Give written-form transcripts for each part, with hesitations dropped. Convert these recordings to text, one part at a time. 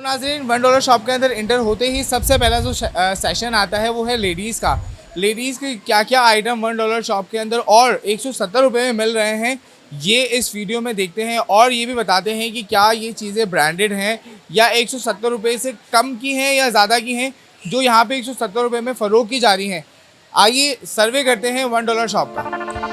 नाज़रीन, $1 शॉप के अंदर इंटर होते ही सबसे पहला जो सेशन आता है वो है लेडीज़ का। लेडीज़ के क्या क्या आइटम $1 शॉप के अंदर और 170 रुपये में मिल रहे हैं, ये इस वीडियो में देखते हैं और ये भी बताते हैं कि क्या ये चीज़ें ब्रांडेड हैं या 170 रुपये से कम की हैं या ज़्यादा की हैं, जो यहाँ पे 170 रुपये में फ़रोख्त की जा रही हैं। आइए सर्वे करते हैं $1 शॉप का।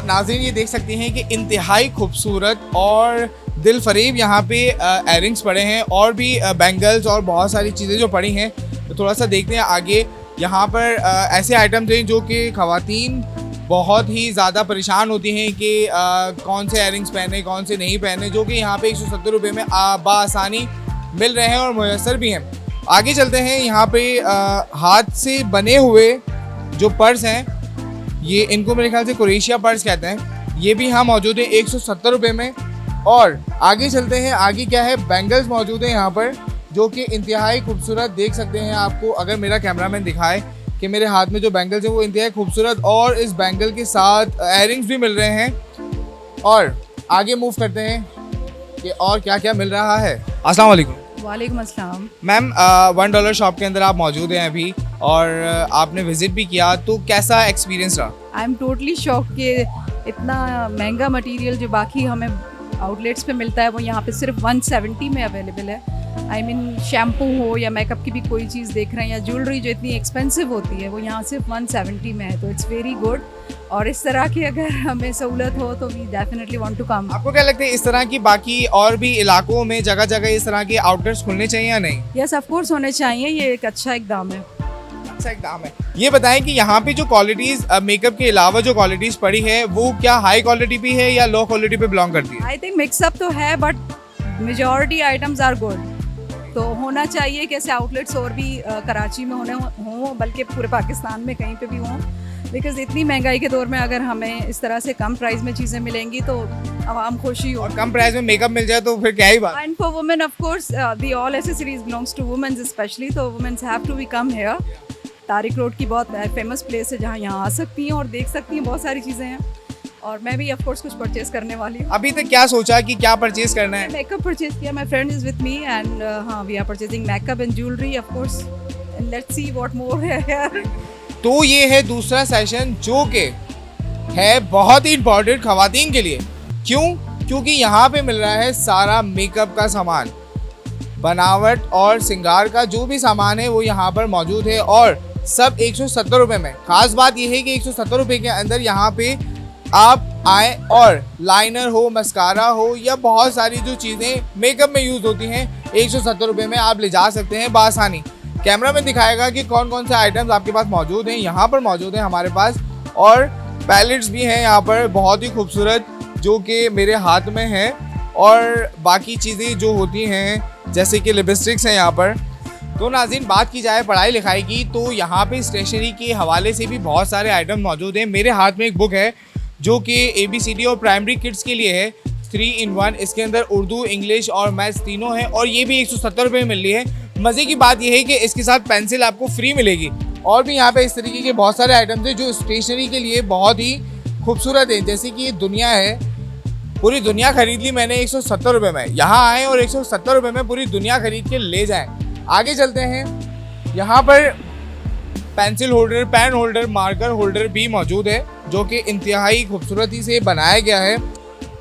नाज़रीन, ये देख सकते हैं कि इंतहाई खूबसूरत और दिल फरेब यहाँ पे एयरिंग्स पड़े हैं और भी बैंगल्स और बहुत सारी चीज़ें जो पड़ी हैं। तो थोड़ा सा देखते हैं आगे। यहाँ पर ऐसे आइटम्स हैं जो कि ख़वातीन बहुत ही ज़्यादा परेशान होती हैं कि कौन से एयरिंग्स पहने कौन से नहीं पहने, जो कि यहाँ पे 170 रुपये में बआसानी मिल रहे हैं और मुयस्सर भी हैं। आगे चलते हैं। यहाँ पे हाथ से बने हुए जो पर्स हैं, ये इनको मेरे ख्याल से क्रोएशिया पर्स कहते हैं, ये भी यहाँ मौजूद है 170 रुपये में। और आगे चलते हैं। आगे क्या है, बैंगल्स मौजूद हैं यहाँ पर जो कि इंतहाई खूबसूरत देख सकते हैं। आपको अगर मेरा कैमरामैन दिखाए कि मेरे हाथ में जो बैंगल्स हैं वो इंतहाई खूबसूरत और इस बैंगल के साथ एयरिंग्स भी मिल रहे हैं। और आगे मूव करते हैं कि और क्या क्या मिल रहा है। अस्सलाम वालेकुम। वालेकुम अस्सलाम। मैम, $1 शॉप के अंदर आप मौजूद हैं अभी और आपने विज़िट भी किया, तो कैसा एक्सपीरियंस रहा? आई एम टोटली शॉक कि इतना महंगा मटेरियल जो बाकी हमें आउटलेट्स पे मिलता है वो यहाँ पे सिर्फ 170 में अवेलेबल है। आई मीन शैम्पू हो या मेकअप की भी कोई चीज़ देख रहे हैं या ज्वेलरी जो इतनी एक्सपेंसिव होती है वो यहाँ सिर्फ 170 में है, तो इट्स वेरी गुड। और इस तरह की अगर हमें सहूलत हो तो we definitely want to come. आपको क्या लगता है इस तरह की बाकी और भी इलाकों में जगह जगह इस तरह के आउटलेट्स खुलने चाहिए या नहीं? यस, ऑफ कोर्स होने चाहिए। ये एक अच्छा इकदाम है। अच्छा इकदाम है। ये बताएं कि यहाँ पे जो क्वालिटीज़ मेकअप के अलावा जो क्वालिटीज़ पड़ी है वो क्या हाई क्वालिटी भी है या लो क्वालिटी पे बिलोंग करती है? आई थिंक मिक्सअप तो है but majority items are good. तो होना चाहिए कि ऐसे आउटलेट्स और भी कराची में हों, बल्कि पूरे पाकिस्तान में कहीं पे भी हों, बिकॉज इतनी महंगाई के दौर में अगर हमें इस तरह से कम प्राइस में चीज़ें मिलेंगी तो आवाम खुशी हो। और कम प्राइस में मेकअप मिल जाए तो फिर क्या ही बात। And for women of course the all accessories belongs to womens specially, तो womens have to be come here. Tariq road की बहुत फेमस प्लेस है जहाँ यहाँ आ सकती हैं और देख सकती हैं, बहुत सारी चीज़ें हैं। और मैं भी ऑफ कोर्स कुछ परचेज करने वाली हूँ। अभी तक क्या सोचा कि क्या परचेज करना है? मेकअप परचेज किया, my friend is with me and हाँ, we are purchasing makeup and jewellery of course, and let's see what more है यार। तो ये है दूसरा सेशन जो कि है बहुत ही इम्पोर्टेंट ख़वातीन के लिए। क्यों? क्योंकि यहाँ पे मिल रहा है सारा मेकअप का सामान, बनावट और सिंगार का जो भी सामान है वो यहाँ पर मौजूद है और सब 170 रुपये में। ख़ास बात यह है कि 170 रुपये के अंदर यहाँ पे आप आए और लाइनर हो, मस्कारा हो या बहुत सारी जो चीज़ें मेकअप में यूज़ होती हैं 170 रुपये में आप ले जा सकते हैं बआसानी। कैमरा में दिखाएगा कि कौन कौन से आइटम्स आपके पास मौजूद हैं। यहाँ पर मौजूद हैं हमारे पास और पैलेट्स भी हैं यहाँ पर बहुत ही खूबसूरत जो कि मेरे हाथ में है, और बाकी चीज़ें जो होती हैं जैसे कि लिपस्टिक्स हैं यहाँ पर। तो नाज़रीन, बात की जाए पढ़ाई लिखाई की तो यहाँ पे स्टेशनरी के हवाले से भी बहुत सारे आइटम मौजूद हैं। मेरे हाथ में एक बुक है जो कि ABCD और प्राइमरी किड्स के लिए है, 3 in 1। इसके अंदर उर्दू, इंग्लिश और मैथ्स तीनों हैं और ये भी 170 रुपये में मिल रही है। मज़े की बात यह है कि इसके साथ पेंसिल आपको फ्री मिलेगी। और भी यहाँ पे इस तरीके के बहुत सारे आइटम्स हैं जो स्टेशनरी के लिए बहुत ही खूबसूरत हैं। जैसे कि ये दुनिया है, पूरी दुनिया खरीद ली मैंने 170 रुपये में। यहाँ आएँ और 170 रुपये में पूरी दुनिया खरीद के ले जाएँ। आगे चलते हैं। यहाँ पर pencil holder, pen holder, marker holder भी मौजूद है जो कि इंतहाई खूबसूरती से बनाया गया है।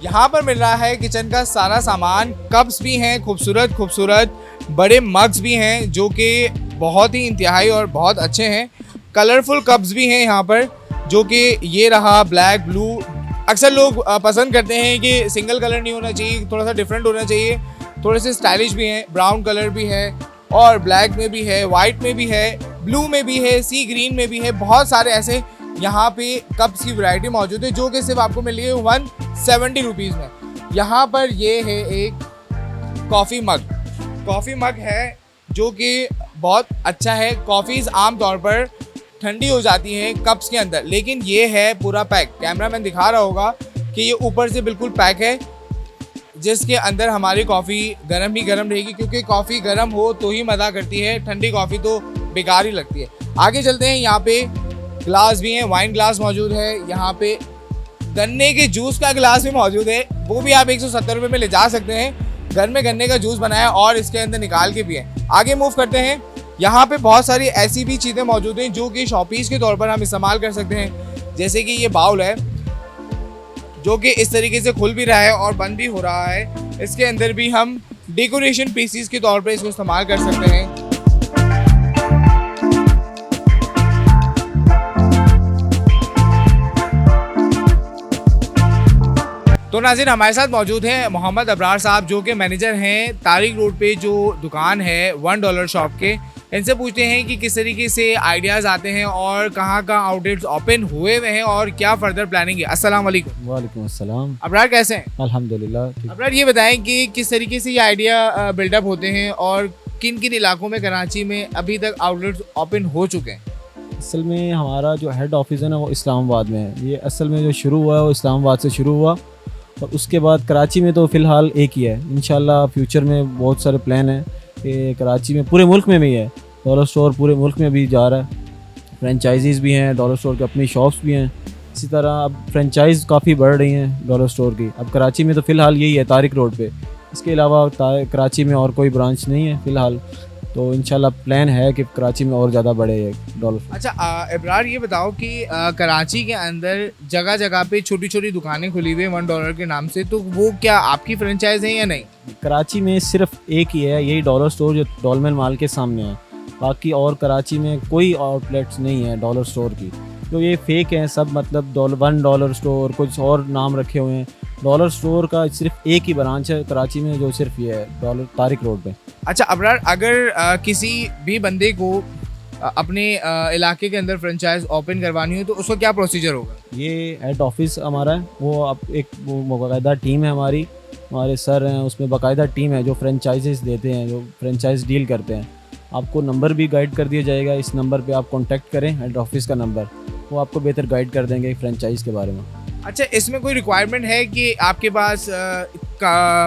यहाँ पर मिल रहा है किचन का सारा सामान, कप्स भी हैं खूबसूरत खूबसूरत, बड़े मग्स भी हैं जो कि बहुत ही इंतहाई और बहुत अच्छे हैं। कलरफुल कप्स भी हैं यहाँ पर जो कि ये रहा ब्लैक, ब्लू। अक्सर लोग पसंद करते हैं कि सिंगल कलर नहीं होना चाहिए, थोड़ा सा डिफरेंट होना चाहिए, थोड़े से स्टाइलिश भी हैं। ब्राउन कलर भी है और ब्लैक में भी है, वाइट में भी है, ब्लू में भी है, सी ग्रीन में भी है। बहुत सारे ऐसे यहाँ पे कप्स की वैरायटी मौजूद है जो कि सिर्फ आपको मिल रही है 170 रुपीज़ में। यहाँ पर ये है एक कॉफ़ी मग है जो कि बहुत अच्छा है। कॉफ़ीज़ आम तौर पर ठंडी हो जाती हैं कप्स के अंदर, लेकिन ये है पूरा पैक। कैमरामैन दिखा रहा होगा कि ये ऊपर से बिल्कुल पैक है, जिसके अंदर हमारी कॉफ़ी गर्म ही गर्म रहेगी, क्योंकि कॉफ़ी गर्म हो तो ही मज़ा करती है, ठंडी कॉफ़ी तो बेकार ही लगती है। आगे चलते हैं, यहाँ पे ग्लास भी हैं, वाइन ग्लास मौजूद है, यहाँ पे गन्ने के जूस का ग्लास भी मौजूद है, वो भी आप 170 रुपये में ले जा सकते हैं। घर में गन्ने का जूस बनाया और इसके अंदर निकाल के पिए। आगे मूव करते हैं, यहाँ पे बहुत सारी ऐसी भी चीज़ें मौजूद हैं जो कि शॉपीस के तौर पर हम इस्तेमाल कर सकते हैं। जैसे कि ये बाउल है जो कि इस तरीके से खुल भी रहा है और बंद भी हो रहा है। इसके अंदर भी हम डेकोरेशन पीसीस के तौर पर इसको इस्तेमाल कर सकते हैं। तो नाज़रीन, हमारे साथ मौजूद हैं मोहम्मद अबरार साहब, जो कि मैनेजर हैं तारिक रोड पे जो दुकान है $1 शॉप के। इनसे पूछते हैं कि किस तरीके से आइडियाज़ आते हैं और कहाँ कहाँ आउटलेट्स ओपन हुए हुए हैं और क्या फर्दर प्लानिंग है। अस्सलाम वालेकुम। वालेकुम अस्सलाम। अबरार कैसे हैं? अल्हम्दुलिल्लाह। अबरार ये बताएं कि किस तरीके से ये आइडिया बिल्डअप होते हैं और किन किन इलाकों में कराची में अभी तक आउटलेट्स ओपन हो चुके हैं? असल में हमारा जो हेड ऑफिस है ना वो इस्लामाबाद में है। ये असल में जो शुरू हुआ है वो इस्लामाबाद से शुरू हुआ और उसके बाद कराची में तो फ़िलहाल एक ही है। इंशाल्लाह फ्यूचर में बहुत सारे प्लान हैं कि कराची में, पूरे मुल्क में भी है। डॉलर स्टोर पूरे मुल्क में भी जा रहा है, फ्रेंचाइजीज़ भी हैं, डॉलर स्टोर की अपनी शॉप्स भी हैं। इसी तरह अब फ्रेंचाइज़ काफ़ी बढ़ रही हैं डॉलर स्टोर की। अब कराची में तो फ़िलहाल यही है तारिक रोड पे, इसके अलावा कराची में और कोई ब्रांच नहीं है फ़िलहाल। तो इंशाल्लाह प्लान है कि कराची में और ज़्यादा बढ़े ये डॉलर। अच्छा इब्रार, ये बताओ कि कराची के अंदर जगह जगह पे छोटी छोटी दुकानें खुली हुई हैं $1 के नाम से, तो वो क्या आपकी फ्रेंचाइज है या नहीं? कराची में सिर्फ एक ही है, यही डॉलर स्टोर जो डॉलमेन माल के सामने है। बाकी और कराची में कोई आउटलेट्स नहीं है डॉलर स्टोर की। तो ये फेक हैं सब, मतलब $1 स्टोर, कुछ और नाम रखे हुए हैं। डॉलर स्टोर का सिर्फ एक ही ब्रांच है कराची में जो सिर्फ ये है डॉलर तारिक रोड पे। अच्छा अबरार, अगर किसी भी बंदे को अपने इलाके के अंदर फ्रेंचाइज ओपन करवानी हो तो उसका क्या प्रोसीजर होगा? ये हेड ऑफिस हमारा है, वो अब एक वो बाकायदा टीम है हमारे सर हैं, उसमें बाकायदा टीम है जो फ्रेंचाइजेस देते हैं, जो फ्रेंचाइज डील करते हैं। आपको नंबर भी गाइड कर दिया जाएगा, इस नंबर पे आप कांटेक्ट करें, हेड ऑफिस का नंबर, वो आपको बेहतर गाइड कर देंगे फ्रेंचाइज के बारे में। अच्छा, इसमें कोई रिक्वायरमेंट है कि आपके पास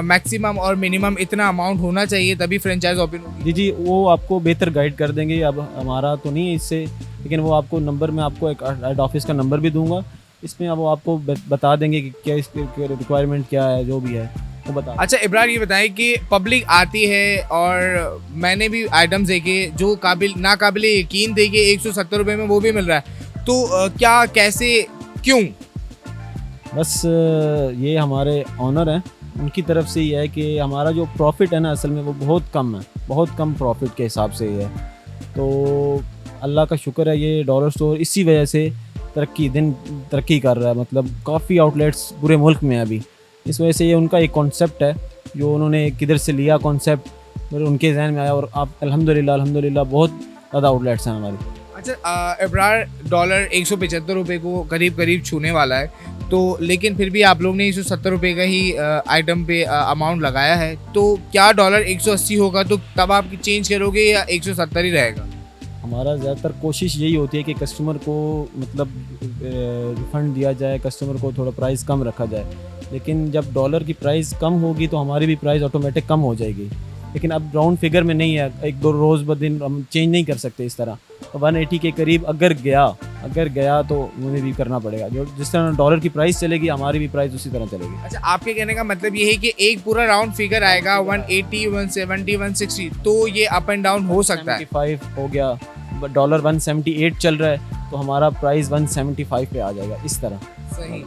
मैक्सिमम और मिनिमम इतना अमाउंट होना चाहिए तभी फ्रेंचाइज ओपन होगी? जी, वो आपको बेहतर गाइड कर देंगे। अब हमारा तो नहीं है इससे, लेकिन वो आपको नंबर में आपको एक हेड ऑफिस का नंबर भी दूंगा, इसमें अब वो आपको बता देंगे कि क्या इसकी रिक्वायरमेंट क्या है, जो भी है वो बता। क्या इब्रार, ये बताएं कि पब्लिक आती है और मैंने भी आइटम्स देखे जो नाकाबिल यकीन थे कि 170 रुपये में वो भी मिल रहा है, तो क्या, कैसे, क्यों? बस ये हमारे ऑनर हैं, उनकी तरफ से ये है कि हमारा जो प्रॉफिट है ना असल में वो बहुत कम है, बहुत कम प्रॉफिट के हिसाब से ये है। तो अल्लाह का शुक्र है ये डॉलर स्टोर इसी वजह से तरक्की कर रहा है, मतलब काफ़ी आउटलेट्स पूरे मुल्क में है अभी। इस वजह से ये उनका एक कॉन्सेप्ट है जो उन्होंने किधर से लिया कॉन्सेप्ट, फिर उनके जहन में आया और आप अल्हम्दुलिल्लाह बहुत ज़्यादा आउटलेट्स हैं हमारी। अच्छा इब्रार, डॉलर 175 रुपये को करीब छूने वाला है, तो लेकिन फिर भी आप लोग ने 170 रुपये का ही आइटम पे अमाउंट लगाया है, तो क्या डॉलर 180 होगा तो तब आप चेंज करोगे या 170 ही रहेगा? हमारा ज़्यादातर कोशिश यही होती है कि कस्टमर को मतलब रिफ़ंड दिया जाए, कस्टमर को थोड़ा प्राइस कम रखा जाए। लेकिन जब डॉलर की प्राइस कम होगी तो हमारी भी प्राइस ऑटोमेटिक कम हो जाएगी। लेकिन अब राउंड फिगर में नहीं है, एक दो रोज़ ब दिन हम चेंज नहीं कर सकते इस तरह। तो 180 के करीब अगर गया तो मुझे भी करना पड़ेगा। जो जिस तरह डॉलर की प्राइस चलेगी हमारी भी प्राइस उसी तरह चलेगी। अच्छा, आपके कहने का मतलब ये है कि एक पूरा राउंड फिगर आएगा 180, 170, 160, तो ये अप एंड डाउन हो सकता है। 175 हो गया, डॉलर 178 चल रहा है तो हमारा प्राइस 175 पे आ जाएगा, इस तरह। सही।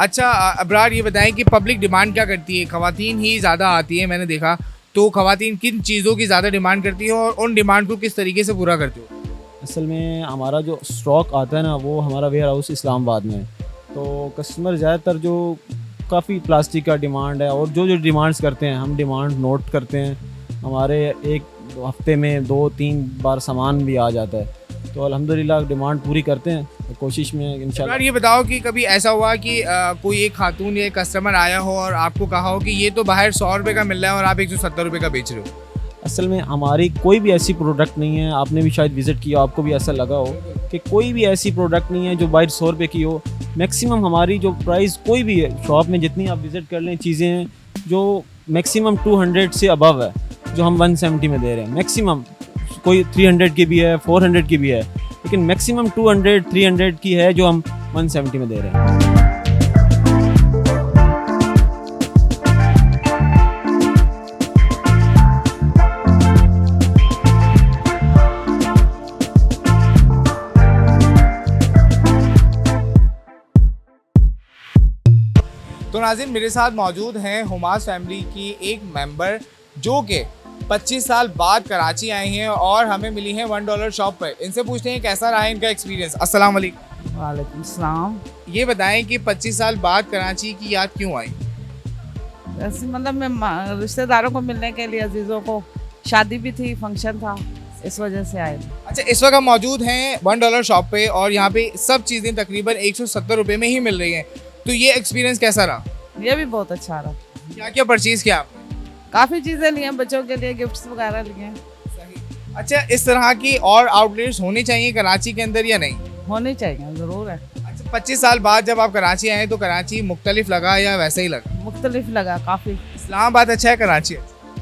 अच्छा अबरार, ये बताएं कि पब्लिक डिमांड क्या करती है? ख़वातीन ही ज़्यादा आती है मैंने देखा, तो ख़वातीन किन चीज़ों की ज़्यादा डिमांड करती है और उन डिमांड को किस तरीके से पूरा करती हो? असल में हमारा जो स्टॉक आता है ना वो हमारा वेयर हाउस इस्लामाबाद में है, तो कस्टमर ज़्यादातर जो काफ़ी प्लास्टिक का डिमांड है और जो डिमांड्स करते हैं हम डिमांड नोट करते हैं। हमारे एक हफ्ते में 2-3 बार सामान भी आ जाता है, तो अल्हम्दुलिल्लाह डिमांड पूरी करते हैं, तो कोशिश में यार इंशाल्लाह। ये बताओ कि कभी ऐसा हुआ कि कोई एक खातून या एक कस्टमर आया हो और आपको कहा हो कि ये तो बाहर 100 रुपये का मिल रहा है और आप 170 रुपये का बेच रहे हो? असल में हमारी कोई भी ऐसी प्रोडक्ट नहीं है, आपने भी शायद विज़िट किया, आपको भी ऐसा लगा हो कि कोई भी ऐसी प्रोडक्ट नहीं है जो बाहर 100 रुपये की हो। मैक्सिमम हमारी जो प्राइस कोई भी है शॉप में जितनी आप विज़िट कर लें, चीज़ें हैं जो मैक्सिमम 200 से अबव है जो हम 170 में दे रहे हैं। मैक्सिमम कोई 300 की भी है, 400 की भी है, लेकिन मैक्सिमम 200 300 की है जो हम 170 में दे रहे हैं। तो नाज़रीन मेरे साथ मौजूद हैं हुमास फैमिली की एक मेंबर जो कि 25 साल बाद कराची आई हैं और हमें मिली हैं $1 शॉप पर। इनसे पूछते हैं कैसा रहा है इनका एक्सपीरियंस। अस्सलाम वालेकुम। वालेकुम सलाम। ये बताएं कि 25 साल बाद कराची की याद क्यों आई? ऐसे मतलब मैं रिश्तेदारों को मिलने के लिए, अजीज़ों को, शादी भी थी, फंक्शन था, इस वजह से आए। अच्छा, इस वक्त हम मौजूद हैं $1 शॉप पे और यहाँ पे सब चीज़ें तकरीबन 170 रुपये में ही मिल रही हैं। तो ये एक्सपीरियंस कैसा रहा? ये भी बहुत अच्छा रहा। क्या क्या परचेज़ किया आपने? काफ़ी चीज़ें ली हैं, बच्चों के लिए गिफ्ट्स वगैरह लिए हैं। अच्छा, इस तरह की और आउटलेट्स होने चाहिए कराची के अंदर या नहीं? होनी चाहिए, ज़रूर है। अच्छा, 25 साल बाद जब आप कराची आए तो कराची मुख्तलिफ लगा या वैसे ही लगा? मुख्तलिफ लगा काफ़ी। इस्लामाबाद अच्छा है, कराची अच्छा?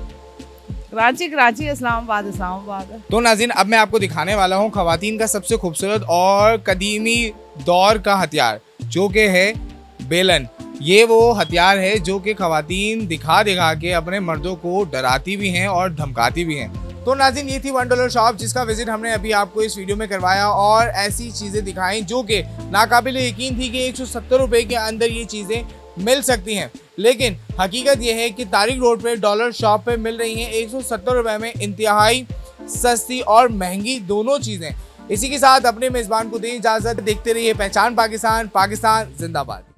कराची कराची, इस्लामाबाद इस्लामाबाद है। तो नाज़रीन अब मैं आपको दिखाने वाला हूँ ख़वातीन का सबसे खूबसूरत और कदीमी दौर का हथियार जो कि है बेलन। ये वो हथियार है जो कि ख़वातीन दिखा दिखा के अपने मर्दों को डराती भी हैं और धमकाती भी हैं। तो नाज़रीन ये थी $1 शॉप जिसका विजिट हमने अभी आपको इस वीडियो में करवाया और ऐसी चीज़ें दिखाई जो कि नाकाबिल यकीन थी कि 170 रुपये के अंदर ये चीज़ें मिल सकती हैं, लेकिन हकीकत यह है कि तारिक रोड पे डॉलर शॉप पे मिल रही हैं 170 रुपये में इंतहाई सस्ती और महंगी दोनों चीज़ें। इसी के साथ अपने मेज़बान को दें इजाज़त। देखते रहिए पहचान पाकिस्तान, पाकिस्तान जिंदाबाद।